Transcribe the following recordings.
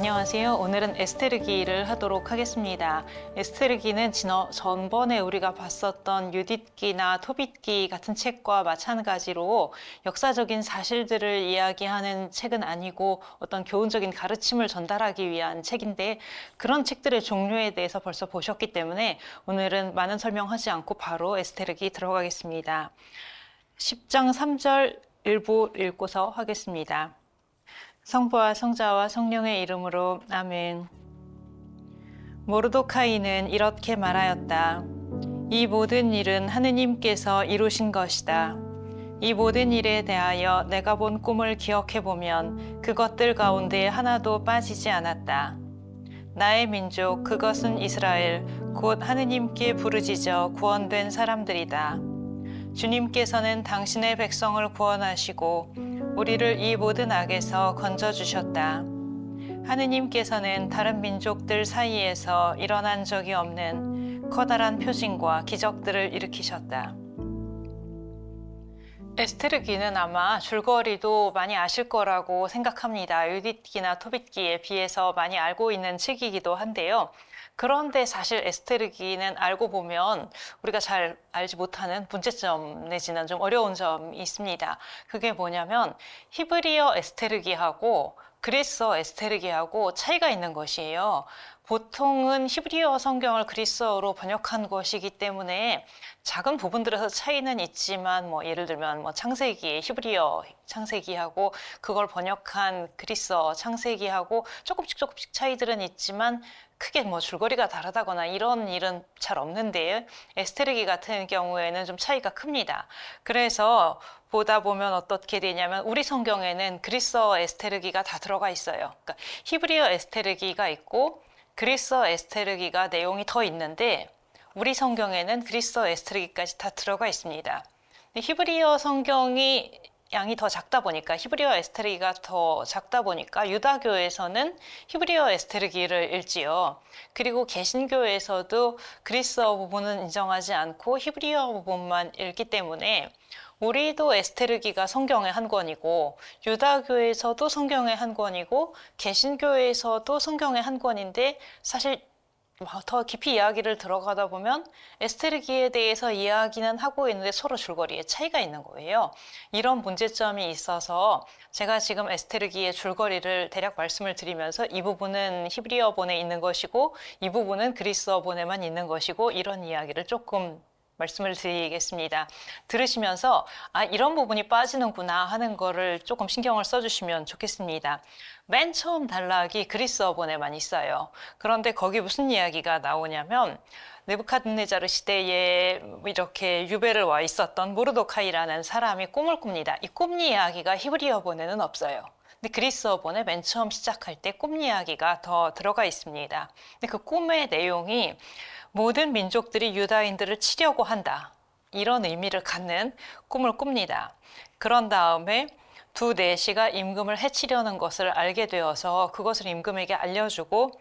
안녕하세요. 오늘은 에스테르기를 하도록 하겠습니다. 에스테르기는 전번에 우리가 봤었던 유딧기나 토빗기 같은 책과 마찬가지로 역사적인 사실들을 이야기하는 책은 아니고 어떤 교훈적인 가르침을 전달하기 위한 책인데, 그런 책들의 종류에 대해서 벌써 보셨기 때문에 오늘은 많은 설명하지 않고 바로 에스테르기 들어가겠습니다. 10장 3절 일부 읽고서 하겠습니다. 성부와 성자와 성령의 이름으로 아멘. 모르도카이는 이렇게 말하였다. 이 모든 일은 하느님께서 이루신 것이다. 이 모든 일에 대하여 내가 본 꿈을 기억해보면 그것들 가운데 하나도 빠지지 않았다. 나의 민족, 그것은 이스라엘, 곧 하느님께 부르짖어 구원된 사람들이다. 주님께서는 당신의 백성을 구원하시고 우리를 이 모든 악에서 건져주셨다. 하느님께서는 다른 민족들 사이에서 일어난 적이 없는 커다란 표징과 기적들을 일으키셨다. 에스테르기는 아마 줄거리도 많이 아실 거라고 생각합니다. 유딧기나 토빗기에 비해서 많이 알고 있는 책이기도 한데요. 그런데 사실 에스테르기는 알고 보면 우리가 잘 알지 못하는 문제점 내지는 좀 어려운 점이 있습니다. 그게 뭐냐면 히브리어 에스테르기하고 그리스어 에스테르기하고 차이가 있는 것이에요. 보통은 히브리어 성경을 그리스어로 번역한 것이기 때문에 작은 부분들에서 차이는 있지만, 예를 들면 창세기, 히브리어 창세기하고 그걸 번역한 그리스어 창세기하고 조금씩 차이들은 있지만 크게 줄거리가 다르다거나 이런 일은 잘 없는데, 에스테르기 같은 경우에는 좀 차이가 큽니다. 그래서 보다 보면 어떻게 되냐면 우리 성경에는 그리스어 에스테르기가 다 들어가 있어요. 그러니까 히브리어 에스테르기가 있고 그리스어 에스테르기가 내용이 더 있는데, 우리 성경에는 그리스어 에스테르기까지 다 들어가 있습니다. 히브리어 성경이 양이 더 작다 보니까, 히브리어 에스테르기가 더 작다 보니까 유다교에서는 히브리어 에스테르기를 읽지요. 그리고 개신교에서도 그리스어 부분은 인정하지 않고 히브리어 부분만 읽기 때문에 우리도 에스테르기가 성경의 한 권이고, 유다교에서도 성경의 한 권이고, 개신교에서도 성경의 한 권인데, 사실 더 깊이 이야기를 들어가다 보면 에스테르기에 대해서 이야기는 하고 있는데 서로 줄거리에 차이가 있는 거예요. 이런 문제점이 있어서 제가 지금 에스테르기의 줄거리를 대략 말씀을 드리면서 이 부분은 히브리어본에 있는 것이고 이 부분은 그리스어본에만 있는 것이고, 이런 이야기를 조금 말씀을 드리겠습니다. 들으시면서 이런 부분이 빠지는구나 하는 거를 조금 신경을 써주시면 좋겠습니다. 맨 처음 단락이 그리스어본에만 있어요. 그런데 거기 무슨 이야기가 나오냐면, 느부갓네자르 시대에 이렇게 유배를 와 있었던 모르도카이라는 사람이 꿈을 꿉니다. 이 꿈 이야기가 히브리어본에는 없어요. 근데 그리스어본에 맨 처음 시작할 때 꿈 이야기가 더 들어가 있습니다. 근데 그 꿈의 내용이 모든 민족들이 유다인들을 치려고 한다, 이런 의미를 갖는 꿈을 꿉니다. 그런 다음에 두 내시가 임금을 해치려는 것을 알게 되어서 그것을 임금에게 알려주고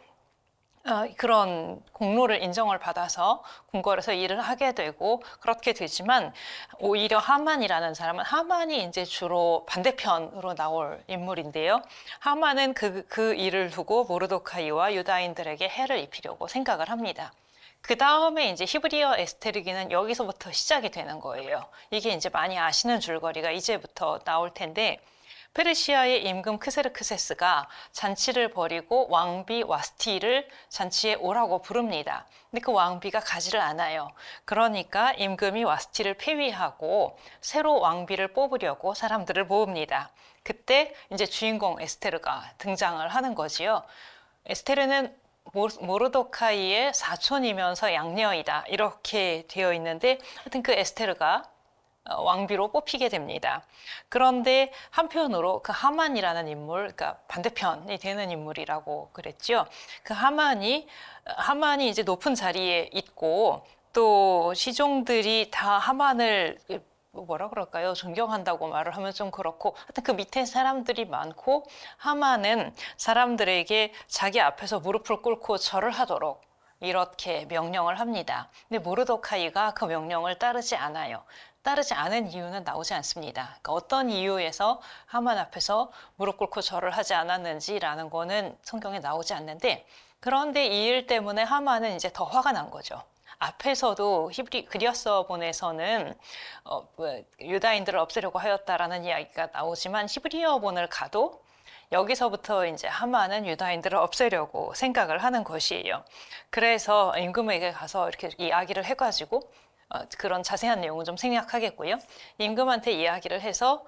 그런 공로를 인정을 받아서 궁궐에서 일을 하게 되고 그렇게 되지만, 오히려 하만이라는 사람은, 하만이 이제 주로 반대편으로 나올 인물인데요. 하만은 그 일을 두고 모르도카이와 유다인들에게 해를 입히려고 생각을 합니다. 그 다음에 이제 히브리어 에스테르기는 여기서부터 시작이 되는 거예요. 이게 이제 많이 아시는 줄거리가 이제부터 나올 텐데, 페르시아의 임금 크세르크세스가 잔치를 벌이고 왕비 와스티를 잔치에 오라고 부릅니다. 근데 그 왕비가 가지를 않아요. 그러니까 임금이 와스티를 폐위하고 새로 왕비를 뽑으려고 사람들을 모읍니다. 그때 이제 주인공 에스테르가 등장을 하는 거지요. 에스테르는 모르도카이의 사촌이면서 양녀이다, 이렇게 되어 있는데, 하여튼 그 에스테르가 왕비로 뽑히게 됩니다. 그런데 한편으로 그 하만이라는 인물, 그러니까 반대편이 되는 인물이라고 그랬죠. 그 하만이 이제 높은 자리에 있고, 또 시종들이 다 하만을 뭐라 그럴까요? 존경한다고 말을 하면 좀 그렇고, 하여튼 그 밑에 사람들이 많고, 하만은 사람들에게 자기 앞에서 무릎을 꿇고 절을 하도록 이렇게 명령을 합니다. 근데 모르도카이가 그 명령을 따르지 않아요. 따르지 않은 이유는 나오지 않습니다. 그러니까 어떤 이유에서 하만 앞에서 무릎 꿇고 절을 하지 않았는지라는 거는 성경에 나오지 않는데, 그런데 이 일 때문에 하만은 이제 더 화가 난 거죠. 앞에서도 히브리 그리스어본에서는 유다인들을 없애려고 하였다라는 이야기가 나오지만 히브리어본을 가도 여기서부터 이제 하만은 유다인들을 없애려고 생각을 하는 것이에요. 그래서 임금에게 가서 이렇게 이야기를 해가지고 그런 자세한 내용은 좀 생략하겠고요. 임금한테 이야기를 해서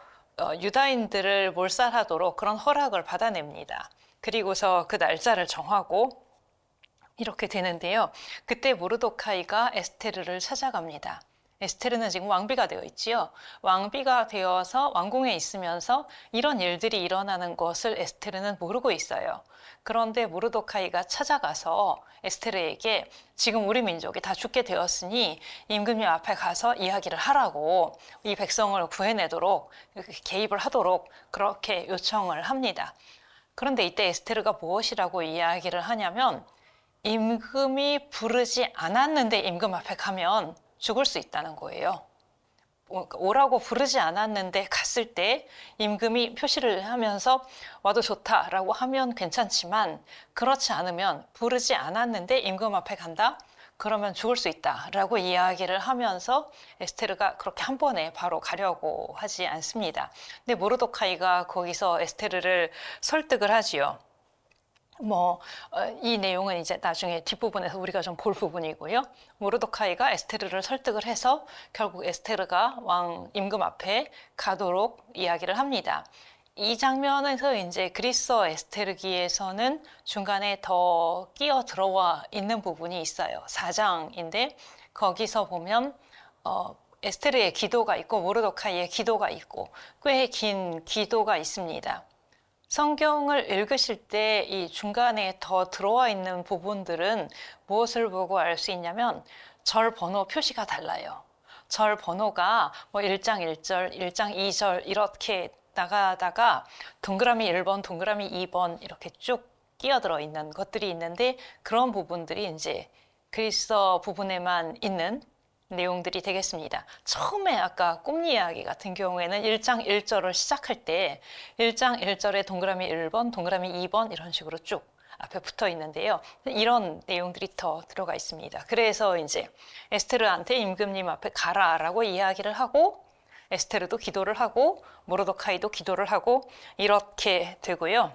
유다인들을 몰살하도록 그런 허락을 받아냅니다. 그리고서 그 날짜를 정하고 이렇게 되는데요. 그때 모르도카이가 에스테르를 찾아갑니다. 에스테르는 지금 왕비가 되어 있지요. 왕비가 되어서 왕궁에 있으면서 이런 일들이 일어나는 것을 에스테르는 모르고 있어요. 그런데 모르도카이가 찾아가서 에스테르에게 지금 우리 민족이 다 죽게 되었으니 임금님 앞에 가서 이야기를 하라고, 이 백성을 구해내도록 개입을 하도록 그렇게 요청을 합니다. 그런데 이때 에스테르가 무엇이라고 이야기를 하냐면, 임금이 부르지 않았는데 임금 앞에 가면 죽을 수 있다는 거예요. 오라고 부르지 않았는데 갔을 때 임금이 표시를 하면서 와도 좋다라고 하면 괜찮지만, 그렇지 않으면 부르지 않았는데 임금 앞에 간다? 그러면 죽을 수 있다라고 이야기를 하면서 에스테르가 그렇게 한 번에 바로 가려고 하지 않습니다. 근데 모르도카이가 거기서 에스테르를 설득을 하지요. 이 내용은 이제 나중에 뒷부분에서 우리가 좀 볼 부분이고요. 모르도카이가 에스테르를 설득을 해서 결국 에스테르가 왕 임금 앞에 가도록 이야기를 합니다. 이 장면에서 이제 그리스어 에스테르기에서는 중간에 더 끼어 들어와 있는 부분이 있어요. 4장인데 거기서 보면 에스테르의 기도가 있고 모르도카이의 기도가 있고 꽤 긴 기도가 있습니다. 성경을 읽으실 때 이 중간에 더 들어와 있는 부분들은 무엇을 보고 알 수 있냐면, 절 번호 표시가 달라요. 절 번호가 1장 1절, 1장 2절 이렇게 나가다가 동그라미 1번, 동그라미 2번 이렇게 쭉 끼어들어 있는 것들이 있는데, 그런 부분들이 이제 그리스어 부분에만 있는 내용들이 되겠습니다. 처음에 아까 꿈 이야기 같은 경우에는 1장 1절을 시작할 때 1장 1절에 동그라미 1번, 동그라미 2번 이런 식으로 쭉 앞에 붙어 있는데요. 이런 내용들이 더 들어가 있습니다. 그래서 이제 에스테르한테 임금님 앞에 가라라고 이야기를 하고, 에스테르도 기도를 하고 모르도카이도 기도를 하고 이렇게 되고요.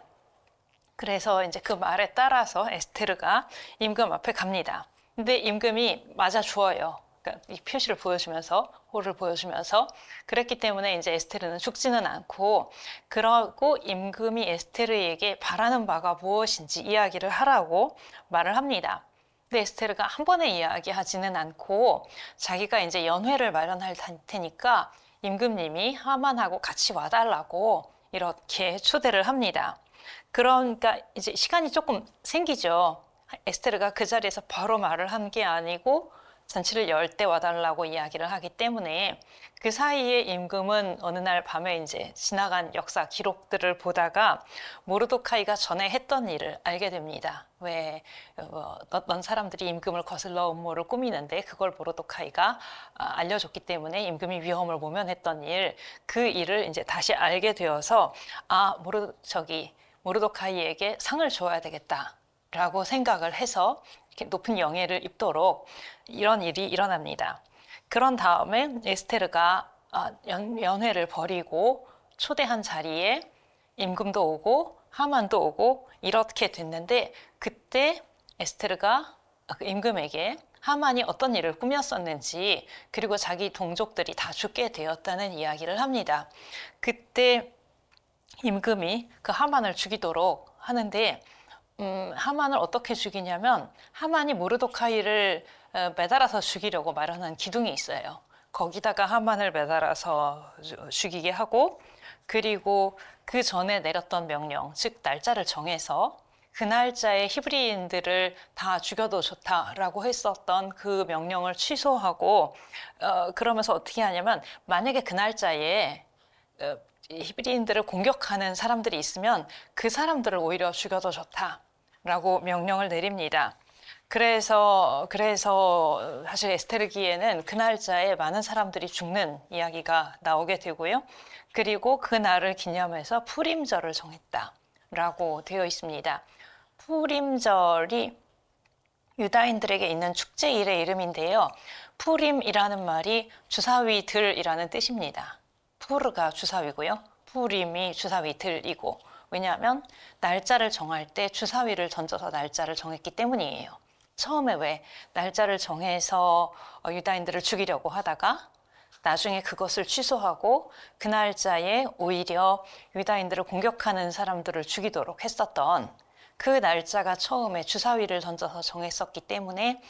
그래서 이제 그 말에 따라서 에스테르가 임금 앞에 갑니다. 근데 임금이 맞아 주어요. 그러니까 이 표시를 보여주면서, 호를 보여주면서. 그랬기 때문에 이제 에스테르는 죽지는 않고, 그러고 임금이 에스테르에게 바라는 바가 무엇인지 이야기를 하라고 말을 합니다. 근데 에스테르가 한 번에 이야기하지는 않고 자기가 이제 연회를 마련할 테니까 임금님이 하만하고 같이 와달라고 이렇게 초대를 합니다. 그러니까 이제 시간이 조금 생기죠. 에스테르가 그 자리에서 바로 말을 한 게 아니고 잔치를 열 때 와달라고 이야기를 하기 때문에, 그 사이에 임금은 어느 날 밤에 이제 지나간 역사 기록들을 보다가 모르도카이가 전에 했던 일을 알게 됩니다. 왜 어떤 사람들이 임금을 거슬러 음모를 꾸미는데 그걸 모르도카이가 알려줬기 때문에 임금이 위험을 모면했던 일, 그 일을 이제 다시 알게 되어서 모르도카이에게 상을 줘야 되겠다라고 생각을 해서 이렇게 높은 영예를 입도록 이런 일이 일어납니다. 그런 다음에 에스테르가 연회를 벌이고 초대한 자리에 임금도 오고 하만도 오고 이렇게 됐는데, 그때 에스테르가 임금에게 하만이 어떤 일을 꾸몄었는지, 그리고 자기 동족들이 다 죽게 되었다는 이야기를 합니다. 그때 임금이 그 하만을 죽이도록 하는데, 하만을 어떻게 죽이냐면, 하만이 모르도카이를 매달아서 죽이려고 마련한 기둥이 있어요. 거기다가 하만을 매달아서 죽이게 하고, 그리고 그 전에 내렸던 명령, 즉 날짜를 정해서 그 날짜에 히브리인들을 다 죽여도 좋다라고 했었던 그 명령을 취소하고, 그러면서 어떻게 하냐면, 만약에 그 날짜에 히브리인들을 공격하는 사람들이 있으면 그 사람들을 오히려 죽여도 좋다라고 명령을 내립니다. 그래서 사실 에스테르기에는 그 날짜에 많은 사람들이 죽는 이야기가 나오게 되고요. 그리고 그 날을 기념해서 푸림절을 정했다라고 되어 있습니다. 푸림절이 유다인들에게 있는 축제일의 이름인데요. 푸림이라는 말이 주사위들이라는 뜻입니다. 푸르가 주사위고요. 푸림이 주사위들이고, 왜냐하면 날짜를 정할 때 주사위를 던져서 날짜를 정했기 때문이에요. 처음에 왜 날짜를 정해서 유다인들을 죽이려고 하다가 나중에 그것을 취소하고 그 날짜에 오히려 유다인들을 공격하는 사람들을 죽이도록 했었던 그 날짜가 처음에 주사위를 던져서 정했었기 때문에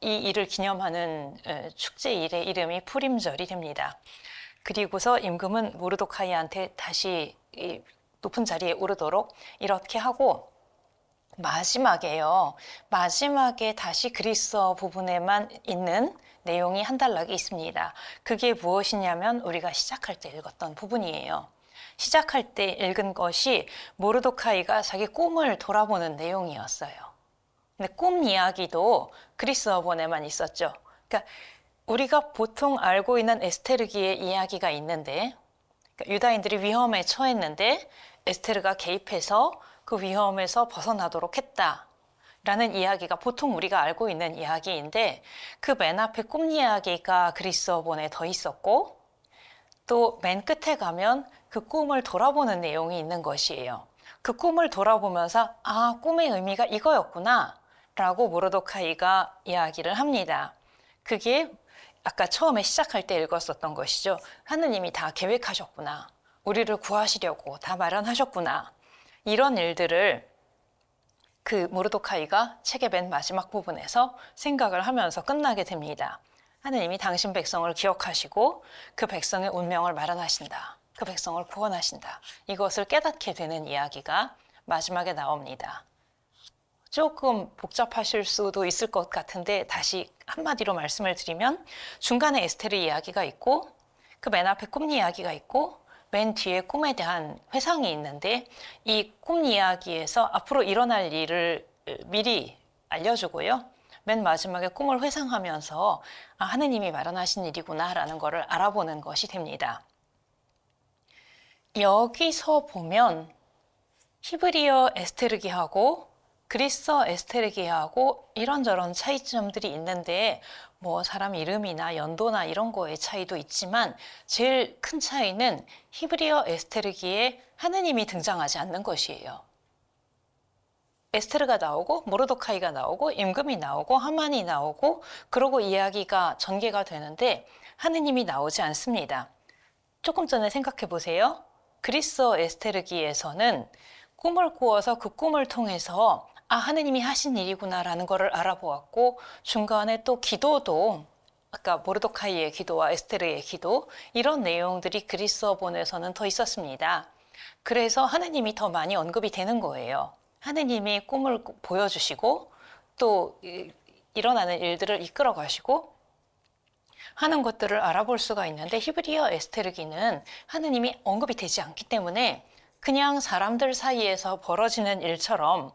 이 일을 기념하는 축제일의 이름이 푸림절이 됩니다. 그리고서 임금은 모르도카이한테 다시 높은 자리에 오르도록 이렇게 하고, 마지막에 다시 그리스어 부분에만 있는 내용이 한 단락이 있습니다. 그게 무엇이냐면 우리가 시작할 때 읽었던 부분이에요. 시작할 때 읽은 것이 모르도카이가 자기 꿈을 돌아보는 내용이었어요. 근데 꿈 이야기도 그리스어본에만 있었죠. 그러니까 우리가 보통 알고 있는 에스테르기의 이야기가 있는데, 그러니까 유다인들이 위험에 처했는데 에스테르가 개입해서 그 위험에서 벗어나도록 했다라는 이야기가 보통 우리가 알고 있는 이야기인데, 그 맨 앞에 꿈 이야기가 그리스어본에 더 있었고, 또 맨 끝에 가면 그 꿈을 돌아보는 내용이 있는 것이에요. 그 꿈을 돌아보면서 꿈의 의미가 이거였구나 라고 모르도카이가 이야기를 합니다. 그게 아까 처음에 시작할 때 읽었었던 것이죠. 하느님이 다 계획하셨구나. 우리를 구하시려고 다 마련하셨구나. 이런 일들을 그 모르도카이가 책의 맨 마지막 부분에서 생각을 하면서 끝나게 됩니다. 하느님이 당신 백성을 기억하시고 그 백성의 운명을 마련하신다. 그 백성을 구원하신다. 이것을 깨닫게 되는 이야기가 마지막에 나옵니다. 조금 복잡하실 수도 있을 것 같은데 다시 한마디로 말씀을 드리면, 중간에 에스테르 이야기가 있고 그 맨 앞에 꿈 이야기가 있고 맨 뒤에 꿈에 대한 회상이 있는데, 이 꿈 이야기에서 앞으로 일어날 일을 미리 알려주고요. 맨 마지막에 꿈을 회상하면서 하느님이 마련하신 일이구나라는 것을 알아보는 것이 됩니다. 여기서 보면 히브리어 에스테르기하고 그리스어 에스테르기하고 이런저런 차이점들이 있는데, 뭐 사람 이름이나 연도나 이런 거의 차이도 있지만 제일 큰 차이는 히브리어 에스테르기에 하느님이 등장하지 않는 것이에요. 에스테르가 나오고 모르도카이가 나오고 임금이 나오고 하만이 나오고 그러고 이야기가 전개가 되는데 하느님이 나오지 않습니다. 조금 전에 생각해 보세요. 그리스어 에스테르기에서는 꿈을 꾸어서 그 꿈을 통해서 하느님이 하신 일이구나라는 것을 알아보았고, 중간에 또 기도도 아까 모르도카이의 기도와 에스테르의 기도, 이런 내용들이 그리스어본에서는 더 있었습니다. 그래서 하느님이 더 많이 언급이 되는 거예요. 하느님이 꿈을 보여주시고 또 일어나는 일들을 이끌어 가시고 하는 것들을 알아볼 수가 있는데, 히브리어 에스테르기는 하느님이 언급이 되지 않기 때문에 그냥 사람들 사이에서 벌어지는 일처럼,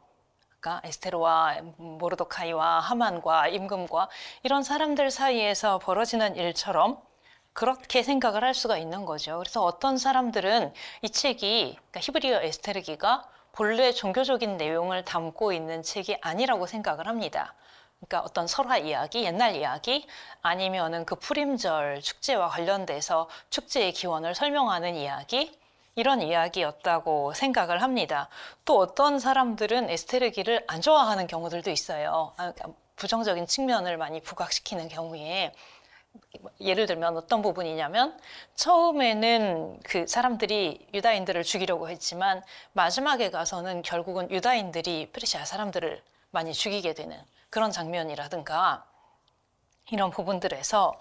그러니까 에스테르와 모르도카이와 하만과 임금과 이런 사람들 사이에서 벌어지는 일처럼 그렇게 생각을 할 수가 있는 거죠. 그래서 어떤 사람들은 이 책이, 그러니까 히브리어 에스테르기가 본래 종교적인 내용을 담고 있는 책이 아니라고 생각을 합니다. 그러니까 어떤 설화 이야기, 옛날 이야기, 아니면은 그 푸림절 축제와 관련돼서 축제의 기원을 설명하는 이야기, 이런 이야기였다고 생각을 합니다. 또 어떤 사람들은 에스테르기를 안 좋아하는 경우들도 있어요. 그러니까 부정적인 측면을 많이 부각시키는 경우에, 예를 들면 어떤 부분이냐면, 처음에는 그 사람들이 유다인들을 죽이려고 했지만 마지막에 가서는 결국은 유다인들이 페르시아 사람들을 많이 죽이게 되는 그런 장면이라든가, 이런 부분들에서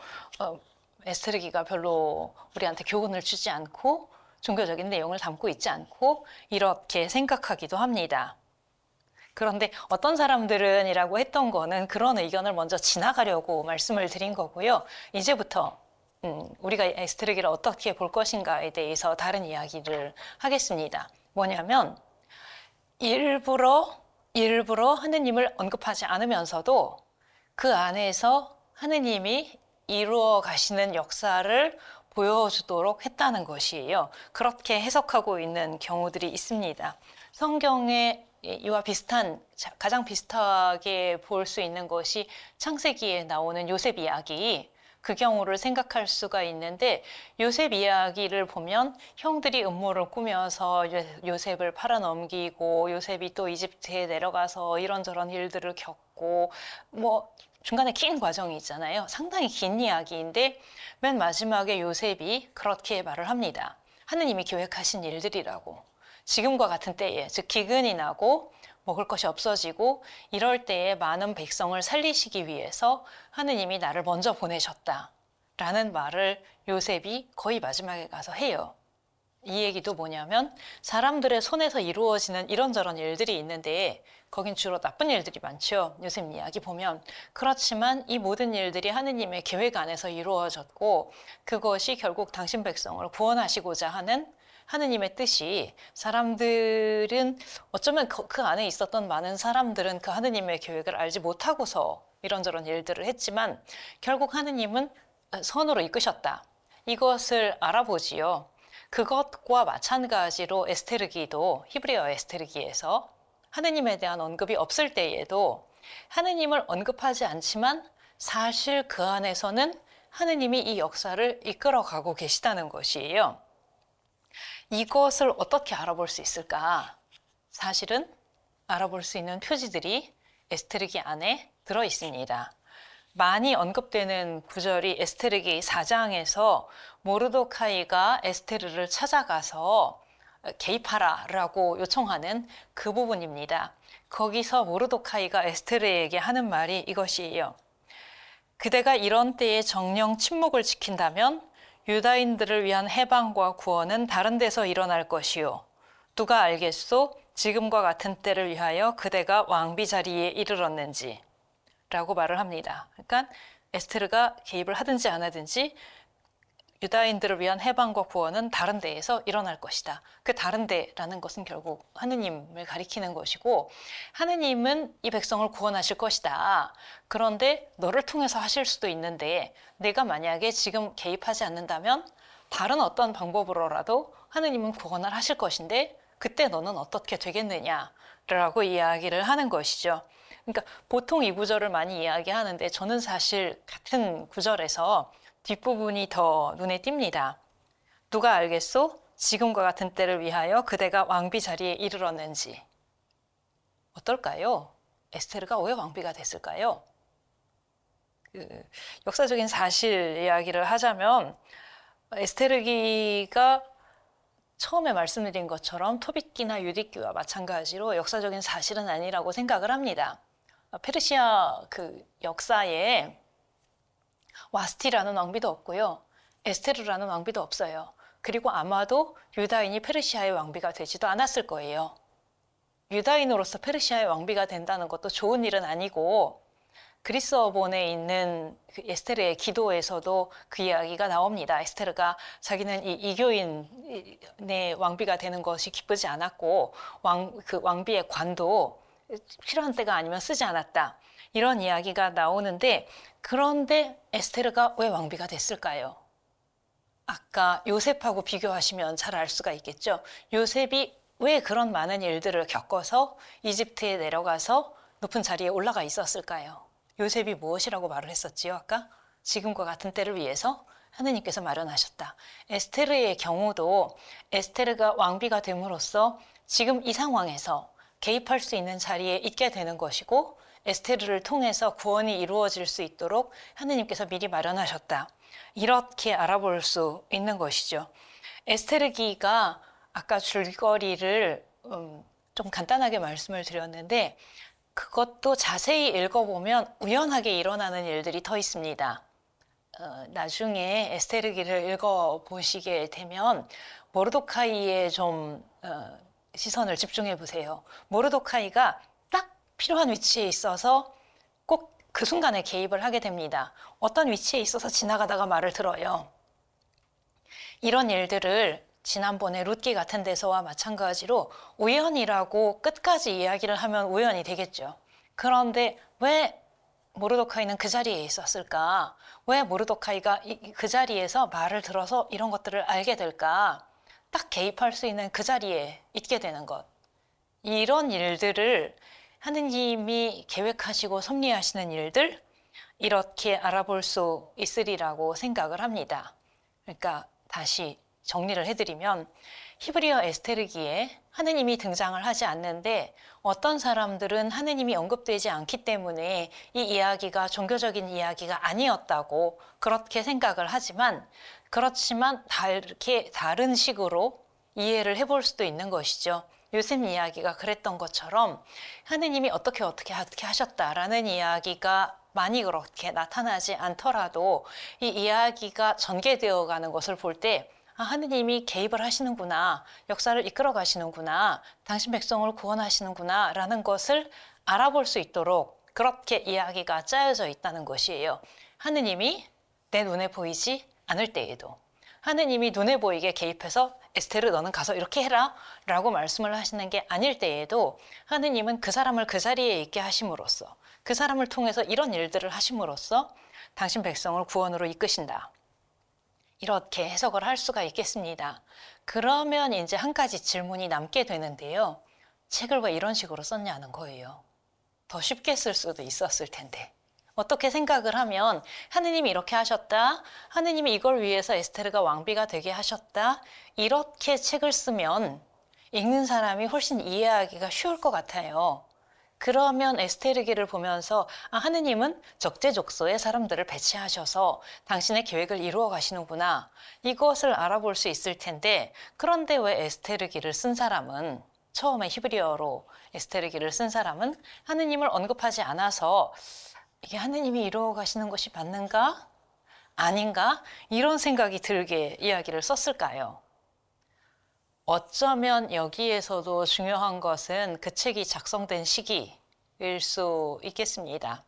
에스테르기가 별로 우리한테 교훈을 주지 않고 종교적인 내용을 담고 있지 않고 이렇게 생각하기도 합니다. 그런데 어떤 사람들은 이라고 했던 거는 그런 의견을 먼저 지나가려고 말씀을 드린 거고요. 이제부터 우리가 에스테르기를 어떻게 볼 것인가에 대해서 다른 이야기를 하겠습니다. 뭐냐면, 일부러 일부러 하느님을 언급하지 않으면서도 그 안에서 하느님이 이루어 가시는 역사를 보여주도록 했다는 것이에요. 그렇게 해석하고 있는 경우들이 있습니다. 성경에 이와 비슷한, 가장 비슷하게 볼 수 있는 것이 창세기에 나오는 요셉 이야기, 그 경우를 생각할 수가 있는데, 요셉 이야기를 보면 형들이 음모를 꾸며서 요셉을 팔아넘기고 요셉이 또 이집트에 내려가서 이런저런 일들을 겪고 뭐 중간에 긴 과정이 있잖아요. 상당히 긴 이야기인데 맨 마지막에 요셉이 그렇게 말을 합니다. 하느님이 계획하신 일들이라고. 지금과 같은 때에, 즉 기근이 나고 먹을 것이 없어지고 이럴 때에 많은 백성을 살리시기 위해서 하느님이 나를 먼저 보내셨다 라는 말을 요셉이 거의 마지막에 가서 해요. 이 얘기도 뭐냐면 사람들의 손에서 이루어지는 이런저런 일들이 있는데 거긴 주로 나쁜 일들이 많죠. 요셉 이야기 보면. 그렇지만 이 모든 일들이 하느님의 계획 안에서 이루어졌고 그것이 결국 당신 백성을 구원하시고자 하는 하느님의 뜻이, 사람들은 어쩌면 그 안에 있었던 많은 사람들은 그 하느님의 계획을 알지 못하고서 이런저런 일들을 했지만 결국 하느님은 선으로 이끄셨다. 이것을 알아보지요. 그것과 마찬가지로 에스테르기도, 히브리어 에스테르기에서 하느님에 대한 언급이 없을 때에도 하느님을 언급하지 않지만 사실 그 안에서는 하느님이 이 역사를 이끌어가고 계시다는 것이에요. 이것을 어떻게 알아볼 수 있을까? 사실은 알아볼 수 있는 표지들이 에스테르기 안에 들어 있습니다. 많이 언급되는 구절이 에스테르기 4장에서 모르도카이가 에스테르를 찾아가서 개입하라라고 요청하는 그 부분입니다. 거기서 모르도카이가 에스테르에게 하는 말이 이것이에요. 그대가 이런 때에 정령 침묵을 지킨다면 유다인들을 위한 해방과 구원은 다른 데서 일어날 것이요. 누가 알겠소? 지금과 같은 때를 위하여 그대가 왕비 자리에 이르렀는지 라고 말을 합니다. 그러니까 에스테르가 개입을 하든지 안 하든지 유다인들을 위한 해방과 구원은 다른 데에서 일어날 것이다. 그 다른 데라는 것은 결국 하느님을 가리키는 것이고 하느님은 이 백성을 구원하실 것이다. 그런데 너를 통해서 하실 수도 있는데 내가 만약에 지금 개입하지 않는다면 다른 어떤 방법으로라도 하느님은 구원을 하실 것인데 그때 너는 어떻게 되겠느냐라고 이야기를 하는 것이죠. 그러니까 보통 이 구절을 많이 이야기하는데 저는 사실 같은 구절에서 뒷부분이 더 눈에 띕니다. 누가 알겠소? 지금과 같은 때를 위하여 그대가 왕비 자리에 이르렀는지. 어떨까요? 에스테르가 왜 왕비가 됐을까요? 역사적인 사실 이야기를 하자면 에스테르기가 처음에 말씀드린 것처럼 토빗기나 유디기와 마찬가지로 역사적인 사실은 아니라고 생각을 합니다. 페르시아 그 역사에 와스티라는 왕비도 없고요. 에스테르라는 왕비도 없어요. 그리고 아마도 유다인이 페르시아의 왕비가 되지도 않았을 거예요. 유다인으로서 페르시아의 왕비가 된다는 것도 좋은 일은 아니고 그리스 어본에 있는 그 에스테르의 기도에서도 그 이야기가 나옵니다. 에스테르가 자기는 이 이교인의 왕비가 되는 것이 기쁘지 않았고 그 왕비의 관도 필요한 때가 아니면 쓰지 않았다. 이런 이야기가 나오는데 그런데 에스테르가 왜 왕비가 됐을까요? 아까 요셉하고 비교하시면 잘 알 수가 있겠죠. 요셉이 왜 그런 많은 일들을 겪어서 이집트에 내려가서 높은 자리에 올라가 있었을까요? 요셉이 무엇이라고 말을 했었지요? 아까 지금과 같은 때를 위해서 하느님께서 마련하셨다. 에스테르의 경우도 에스테르가 왕비가 됨으로써 지금 이 상황에서 개입할 수 있는 자리에 있게 되는 것이고 에스테르를 통해서 구원이 이루어질 수 있도록 하느님께서 미리 마련하셨다. 이렇게 알아볼 수 있는 것이죠. 에스테르기가 아까 줄거리를 좀 간단하게 말씀을 드렸는데 그것도 자세히 읽어보면 우연하게 일어나는 일들이 더 있습니다. 나중에 에스테르기를 읽어보시게 되면 모르도카이의 좀 시선을 집중해 보세요. 모르도카이가 딱 필요한 위치에 있어서 꼭 그 순간에 개입을 하게 됩니다. 어떤 위치에 있어서 지나가다가 말을 들어요. 이런 일들을 지난번에 룻기 같은 데서와 마찬가지로 우연이라고 끝까지 이야기를 하면 우연이 되겠죠. 그런데 왜 모르도카이는 그 자리에 있었을까? 왜 모르도카이가 그 자리에서 말을 들어서 이런 것들을 알게 될까? 딱 개입할 수 있는 그 자리에 있게 되는 것. 이런 일들을 하느님이 계획하시고 섭리하시는 일들, 이렇게 알아볼 수 있으리라고 생각을 합니다. 그러니까 다시 정리를 해드리면 히브리어 에스테르기에 하느님이 등장을 하지 않는데 어떤 사람들은 하느님이 언급되지 않기 때문에 이 이야기가 종교적인 이야기가 아니었다고 그렇게 생각을 하지만 그렇지만 이렇게 다른 식으로 이해를 해볼 수도 있는 것이죠. 요셉 이야기가 그랬던 것처럼 하느님이 어떻게 하셨다라는 이야기가 많이 그렇게 나타나지 않더라도 이 이야기가 전개되어 가는 것을 볼 때 하느님이 개입을 하시는구나, 역사를 이끌어 가시는구나, 당신 백성을 구원하시는구나 라는 것을 알아볼 수 있도록 그렇게 이야기가 짜여져 있다는 것이에요. 하느님이 내 눈에 보이지 않을 때에도 하느님이 눈에 보이게 개입해서 에스테르 너는 가서 이렇게 해라 라고 말씀을 하시는 게 아닐 때에도 하느님은 그 사람을 그 자리에 있게 하심으로써 그 사람을 통해서 이런 일들을 하심으로써 당신 백성을 구원으로 이끄신다. 이렇게 해석을 할 수가 있겠습니다. 그러면 이제 한 가지 질문이 남게 되는데요. 책을 왜 이런 식으로 썼냐는 거예요. 더 쉽게 쓸 수도 있었을 텐데. 어떻게 생각을 하면 하느님이 이렇게 하셨다. 하느님이 이걸 위해서 에스테르가 왕비가 되게 하셨다. 이렇게 책을 쓰면 읽는 사람이 훨씬 이해하기가 쉬울 것 같아요. 그러면 에스테르기를 보면서 하느님은 적재적소에 사람들을 배치하셔서 당신의 계획을 이루어 가시는구나. 이것을 알아볼 수 있을 텐데 그런데 왜 에스테르기를 쓴 사람은 처음에 히브리어로 에스테르기를 쓴 사람은 하느님을 언급하지 않아서 이게 하느님이 이루어 가시는 것이 맞는가? 아닌가? 이런 생각이 들게 이야기를 썼을까요? 어쩌면 여기에서도 중요한 것은 그 책이 작성된 시기일 수 있겠습니다.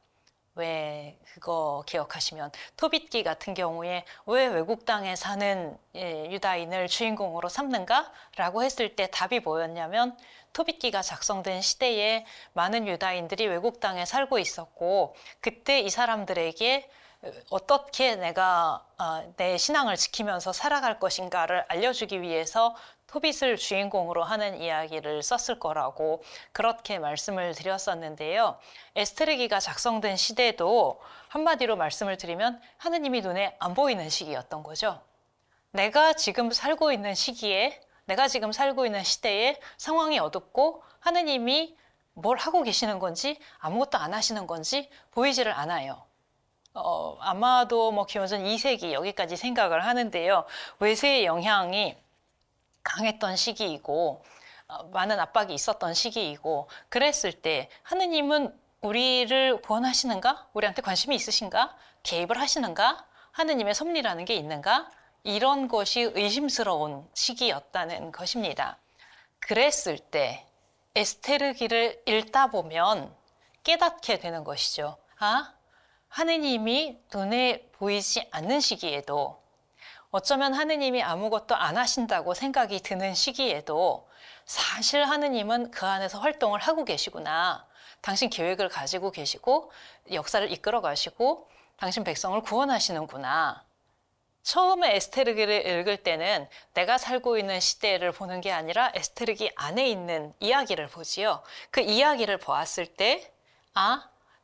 왜 그거 기억하시면 토빗기 같은 경우에 왜 외국 땅에 사는 유다인을 주인공으로 삼는가? 라고 했을 때 답이 뭐였냐면 토빗기가 작성된 시대에 많은 유다인들이 외국 땅에 살고 있었고 그때 이 사람들에게 어떻게 내가 내 신앙을 지키면서 살아갈 것인가를 알려주기 위해서 토빗을 주인공으로 하는 이야기를 썼을 거라고 그렇게 말씀을 드렸었는데요. 에스테르기가 작성된 시대도 한마디로 말씀을 드리면 하느님이 눈에 안 보이는 시기였던 거죠. 내가 지금 살고 있는 시기에 내가 지금 살고 있는 시대에 상황이 어둡고 하느님이 뭘 하고 계시는 건지 아무것도 안 하시는 건지 보이지를 않아요. 아마도 기원전 2세기 여기까지 생각을 하는데요. 외세의 영향이 강했던 시기이고 많은 압박이 있었던 시기이고 그랬을 때 하느님은 우리를 구원하시는가? 우리한테 관심이 있으신가? 개입을 하시는가? 하느님의 섭리라는 게 있는가? 이런 것이 의심스러운 시기였다는 것입니다. 그랬을 때 에스테르기를 읽다 보면 깨닫게 되는 것이죠. 하느님이 눈에 보이지 않는 시기에도 어쩌면 하느님이 아무것도 안 하신다고 생각이 드는 시기에도 사실 하느님은 그 안에서 활동을 하고 계시구나. 당신 계획을 가지고 계시고 역사를 이끌어 가시고 당신 백성을 구원하시는구나. 처음에 에스테르기를 읽을 때는 내가 살고 있는 시대를 보는 게 아니라 에스테르기 안에 있는 이야기를 보지요. 그 이야기를 보았을 때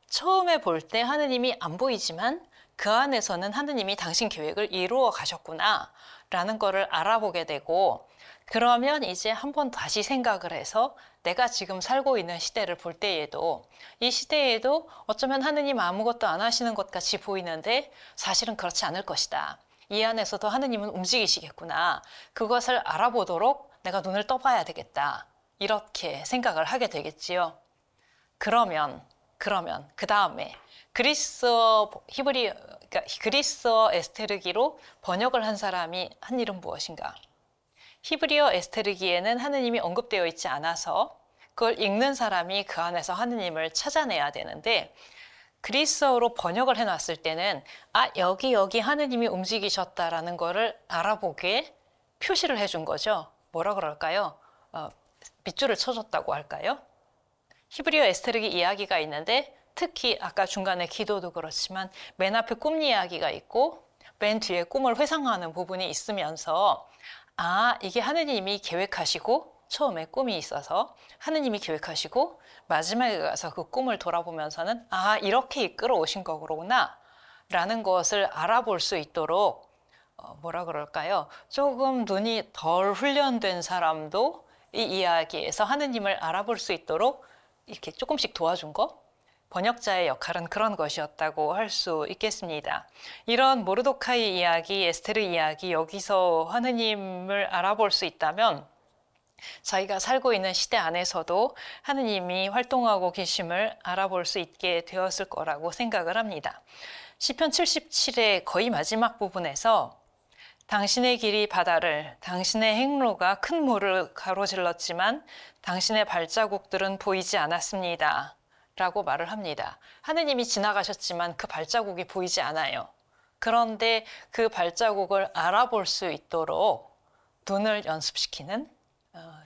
처음에 볼 때 하느님이 안 보이지만 그 안에서는 하느님이 당신 계획을 이루어 가셨구나 라는 거를 알아보게 되고 그러면 이제 한번 다시 생각을 해서 내가 지금 살고 있는 시대를 볼 때에도 이 시대에도 어쩌면 하느님 아무것도 안 하시는 것 같이 보이는데 사실은 그렇지 않을 것이다. 이 안에서도 하느님은 움직이시겠구나. 그것을 알아보도록 내가 눈을 떠봐야 되겠다. 이렇게 생각을 하게 되겠지요. 그러면 그 다음에 그리스어 에스테르기로 번역을 한 사람이 한 일은 무엇인가? 히브리어 에스테르기에는 하느님이 언급되어 있지 않아서 그걸 읽는 사람이 그 안에서 하느님을 찾아내야 되는데 그리스어로 번역을 해놨을 때는 여기 하느님이 움직이셨다라는 거를 알아보게 표시를 해준 거죠. 뭐라 그럴까요? 밑줄을 쳐줬다고 할까요? 히브리어 에스테르기 이야기가 있는데 특히 아까 중간에 기도도 그렇지만 맨 앞에 꿈 이야기가 있고 맨 뒤에 꿈을 회상하는 부분이 있으면서 이게 하느님이 계획하시고 처음에 꿈이 있어서 하느님이 계획하시고 마지막에 가서 그 꿈을 돌아보면서는 이렇게 이끌어 오신 거구나 라는 것을 알아볼 수 있도록 뭐라 그럴까요? 조금 눈이 덜 훈련된 사람도 이 이야기에서 하느님을 알아볼 수 있도록 이렇게 조금씩 도와준 거? 번역자의 역할은 그런 것이었다고 할 수 있겠습니다. 이런 모르도카이 이야기, 에스테르 이야기, 여기서 하느님을 알아볼 수 있다면 자기가 살고 있는 시대 안에서도 하느님이 활동하고 계심을 알아볼 수 있게 되었을 거라고 생각을 합니다. 시편 77의 거의 마지막 부분에서 당신의 길이 바다를, 당신의 행로가 큰 물을 가로질렀지만 당신의 발자국들은 보이지 않았습니다. 라고 말을 합니다. 하느님이 지나가셨지만 그 발자국이 보이지 않아요. 그런데 그 발자국을 알아볼 수 있도록 눈을 연습시키는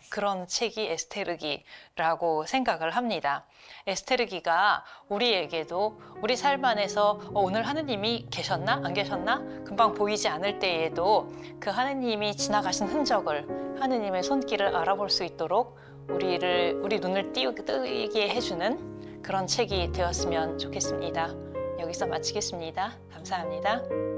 그런 책이 에스테르기라고 생각을 합니다. 에스테르기가 우리에게도 우리 삶 안에서 오늘 하느님이 계셨나 안 계셨나 금방 보이지 않을 때에도 그 하느님이 지나가신 흔적을 하느님의 손길을 알아볼 수 있도록 우리 눈을 뜨게 해주는 그런 책이 되었으면 좋겠습니다. 여기서 마치겠습니다. 감사합니다.